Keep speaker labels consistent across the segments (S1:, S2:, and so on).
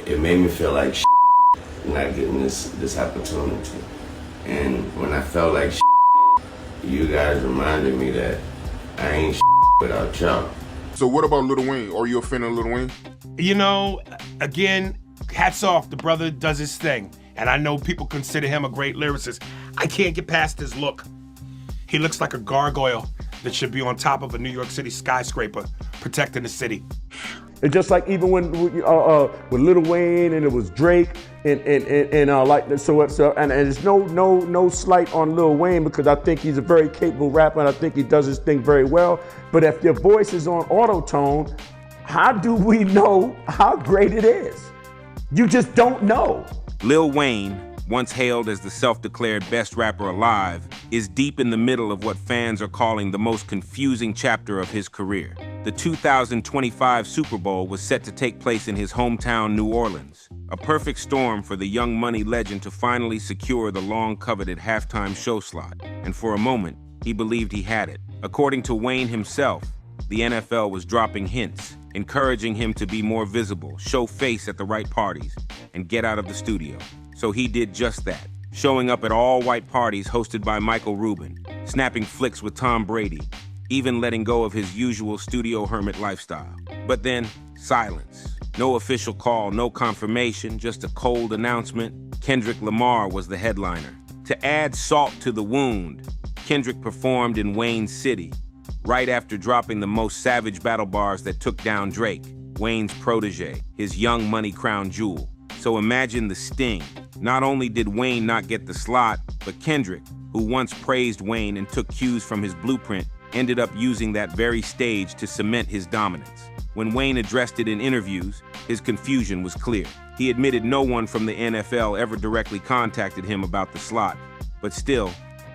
S1: it made me feel like not getting this opportunity. And when I felt like you guys reminded me that I ain't without y'all.
S2: So what about Lil Wayne? Are you a fan of Lil Wayne?
S3: You know, again, hats off, the brother does his thing. And I know people consider him a great lyricist. I can't get past his look. He looks like a gargoyle that should be on top of a New York City skyscraper protecting the city.
S4: It's just like even when with Lil Wayne and it was Drake and like so and there's no slight on Lil Wayne because I think he's a very capable rapper and I think he does his thing very well. But if your voice is on auto-tone, how do we know how great it is? You just don't know.
S5: Lil Wayne, once hailed as the self-declared best rapper alive, is deep in the middle of what fans are calling the most confusing chapter of his career. The 2025 Super Bowl was set to take place in his hometown, New Orleans, a perfect storm for the Young Money legend to finally secure the long-coveted halftime show slot. And for a moment, he believed he had it. According to Wayne himself, the NFL was dropping hints, encouraging him to be more visible, show face at the right parties, and get out of the studio. So he did just that, showing up at all-white parties hosted by Michael Rubin, snapping flicks with Tom Brady, even letting go of his usual studio hermit lifestyle. But then, silence. No official call, no confirmation, just a cold announcement. Kendrick Lamar was the headliner. To add salt to the wound, Kendrick performed in Wayne's city, right after dropping the most savage battle bars that took down Drake, Wayne's protege, his Young Money crown jewel. So imagine the sting. Not only did Wayne not get the slot, but Kendrick, who once praised Wayne and took cues from his blueprint, ended up using that very stage to cement his dominance. When Wayne addressed it in interviews, his confusion was clear. He admitted no one from the NFL ever directly contacted him about the slot, but still,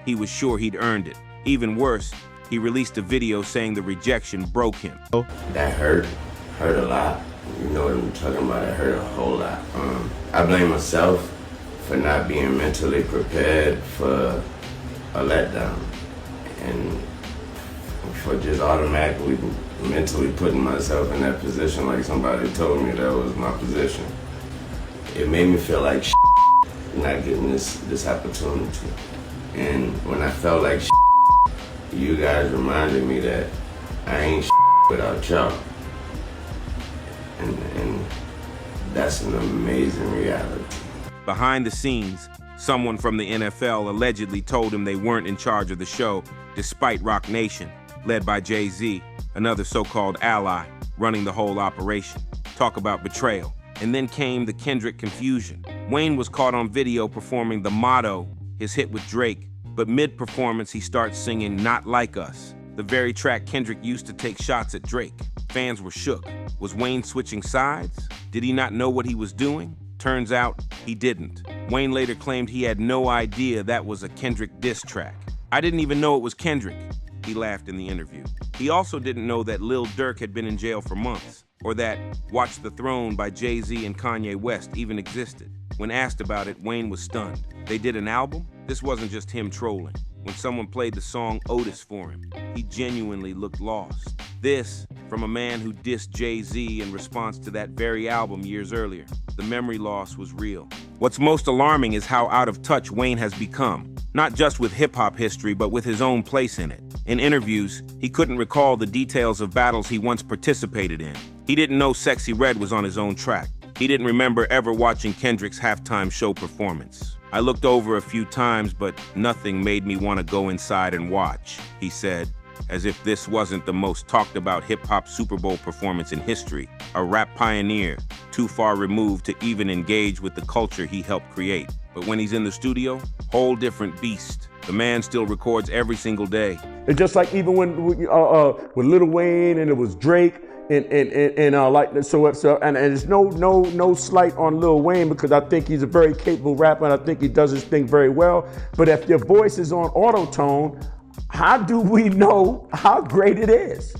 S5: he was sure he'd earned it. Even worse, he released a video saying the rejection broke him.
S1: That hurt a lot. You know what I'm talking about, it hurt a whole lot. I blame myself for not being mentally prepared for a letdown and for just automatically mentally putting myself in that position like somebody told me that was my position. It made me feel like not getting this opportunity. And when I felt like you guys reminded me that I ain't without y'all. And that's an amazing reality.
S5: Behind the scenes, someone from the NFL allegedly told him they weren't in charge of the show, despite Roc Nation, led by Jay-Z, another so-called ally, running the whole operation. Talk about betrayal. And then came the Kendrick confusion. Wayne was caught on video performing The Motto, his hit with Drake, but mid-performance he starts singing Not Like Us, the very track Kendrick used to take shots at Drake. Fans were shook. Was Wayne switching sides? Did he not know what he was doing? Turns out, he didn't. Wayne later claimed he had no idea that was a Kendrick diss track. I didn't even know it was Kendrick, he laughed in the interview. He also didn't know that Lil Durk had been in jail for months, or that Watch the Throne by Jay-Z and Kanye West even existed. When asked about it, Wayne was stunned. They did an album? This wasn't just him trolling. When someone played the song Otis for him, he genuinely looked lost. This, from a man who dissed Jay-Z in response to that very album years earlier. The memory loss was real. What's most alarming is how out of touch Wayne has become, not just with hip-hop history, but with his own place in it. In interviews, he couldn't recall the details of battles he once participated in. He didn't know Sexy Red was on his own track. He didn't remember ever watching Kendrick's halftime show performance. I looked over a few times, but nothing made me want to go inside and watch, he said, as if this wasn't the most talked about hip-hop Super Bowl performance in history. A rap pioneer, too far removed to even engage with the culture he helped create. But when he's in the studio, whole different beast. The man still records every single day.
S4: It's just like even when with Lil Wayne and it was Drake and like so and there's no slight on Lil Wayne because I think he's a very capable rapper and I think he does his thing very well. But if your voice is on auto-tone, how do we know how great it is?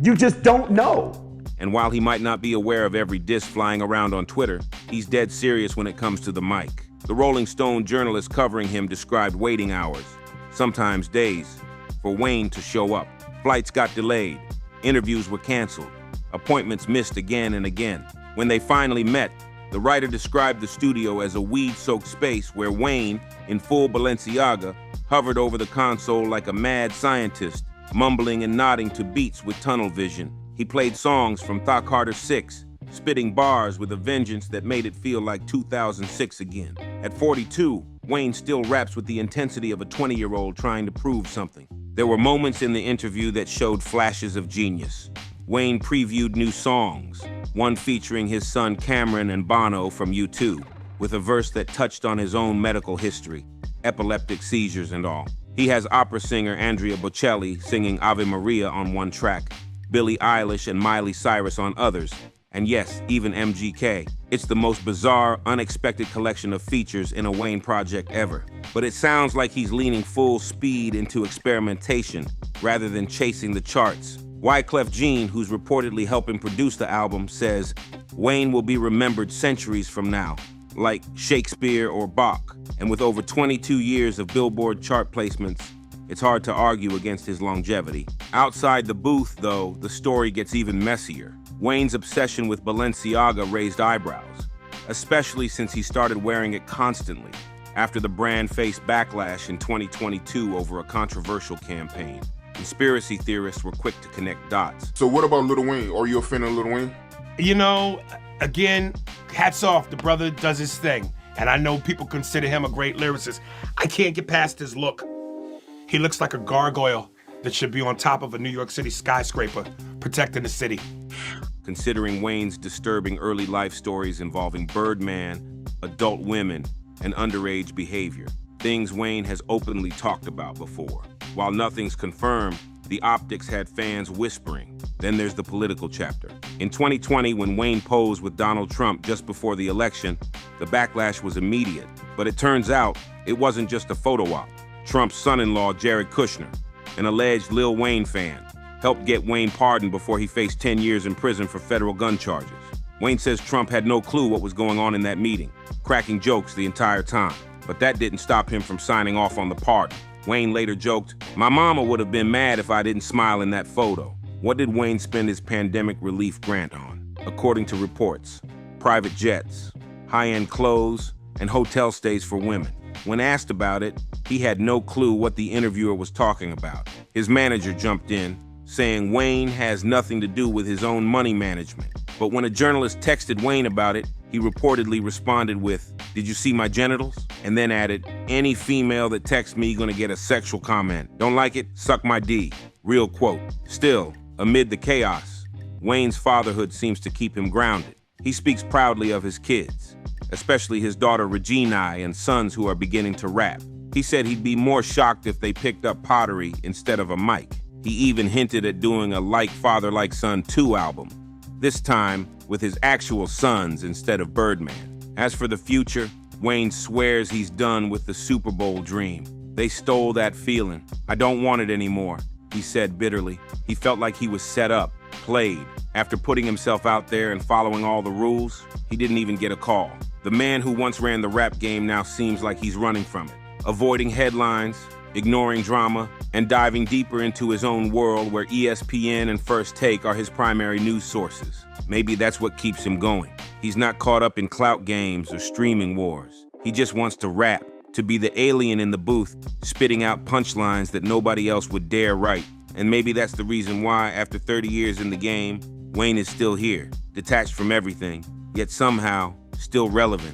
S4: You just don't know.
S5: And while he might not be aware of every diss flying around on Twitter, he's dead serious when it comes to the mic. The Rolling Stone journalist covering him described waiting hours, sometimes days, for Wayne to show up. Flights got delayed, interviews were canceled, appointments missed again and again. When they finally met, The writer described the studio as a weed-soaked space where Wayne, in full Balenciaga, hovered over the console like a mad scientist, mumbling and nodding to beats with tunnel vision. He played songs from Thought Carter 6, spitting bars with a vengeance that made it feel like 2006 again. At 42, Wayne still raps with the intensity of a 20-year-old trying to prove something. There were moments in the interview that showed flashes of genius. Wayne previewed new songs, one featuring his son Cameron and Bono from U2, with a verse that touched on his own medical history, epileptic seizures and all. He has opera singer Andrea Bocelli singing Ave Maria on one track, Billie Eilish and Miley Cyrus on others, and yes, even MGK. It's the most bizarre, unexpected collection of features in a Wayne project ever. But it sounds like he's leaning full speed into experimentation rather than chasing the charts. Wyclef Jean, who's reportedly helping produce the album, says Wayne will be remembered centuries from now, like Shakespeare or Bach. And with over 22 years of Billboard chart placements, it's hard to argue against his longevity. Outside the booth, though, the story gets even messier. Wayne's obsession with Balenciaga raised eyebrows, especially since he started wearing it constantly after the brand faced backlash in 2022 over a controversial campaign. Conspiracy theorists were quick to connect dots.
S2: So what about Lil Wayne? Are you a fan of Lil Wayne?
S3: You know, again, hats off. The brother does his thing. And I know people consider him a great lyricist. I can't get past his look. He looks like a gargoyle that should be on top of a New York City skyscraper, protecting the city.
S5: Considering Wayne's disturbing early life stories involving Birdman, adult women, and underage behavior, things Wayne has openly talked about before. While nothing's confirmed, the optics had fans whispering. Then there's the political chapter. In 2020, when Wayne posed with Donald Trump just before the election, the backlash was immediate. But it turns out, it wasn't just a photo op. Trump's son-in-law, Jared Kushner, an alleged Lil Wayne fan, helped get Wayne pardoned before he faced 10 years in prison for federal gun charges. Wayne says Trump had no clue what was going on in that meeting, cracking jokes the entire time. But that didn't stop him from signing off on the pardon. Wayne later joked, "My mama would have been mad if I didn't smile in that photo." What did Wayne spend his pandemic relief grant on? According to reports, private jets, high-end clothes, and hotel stays for women. When asked about it, he had no clue what the interviewer was talking about. His manager jumped in, saying Wayne has nothing to do with his own money management. But when a journalist texted Wayne about it, he reportedly responded with, "Did you see my genitals?" And then added, "Any female that texts me gonna get a sexual comment. Don't like it? Suck my D." Real quote. Still, amid the chaos, Wayne's fatherhood seems to keep him grounded. He speaks proudly of his kids, especially his daughter Regina and sons who are beginning to rap. He said he'd be more shocked if they picked up pottery instead of a mic. He even hinted at doing a Like Father Like Son 2 album, this time with his actual sons instead of Birdman. As for the future, Wayne swears he's done with the Super Bowl dream. They stole that feeling. "I don't want it anymore," he said bitterly. He felt like he was set up, played. After putting himself out there and following all the rules, he didn't even get a call. The man who once ran the rap game now seems like he's running from it, avoiding headlines, ignoring drama, and diving deeper into his own world where ESPN and First Take are his primary news sources. Maybe that's what keeps him going. He's not caught up in clout games or streaming wars. He just wants to rap, to be the alien in the booth, spitting out punchlines that nobody else would dare write. And maybe that's the reason why, after 30 years in the game, Wayne is still here, detached from everything, yet somehow still relevant.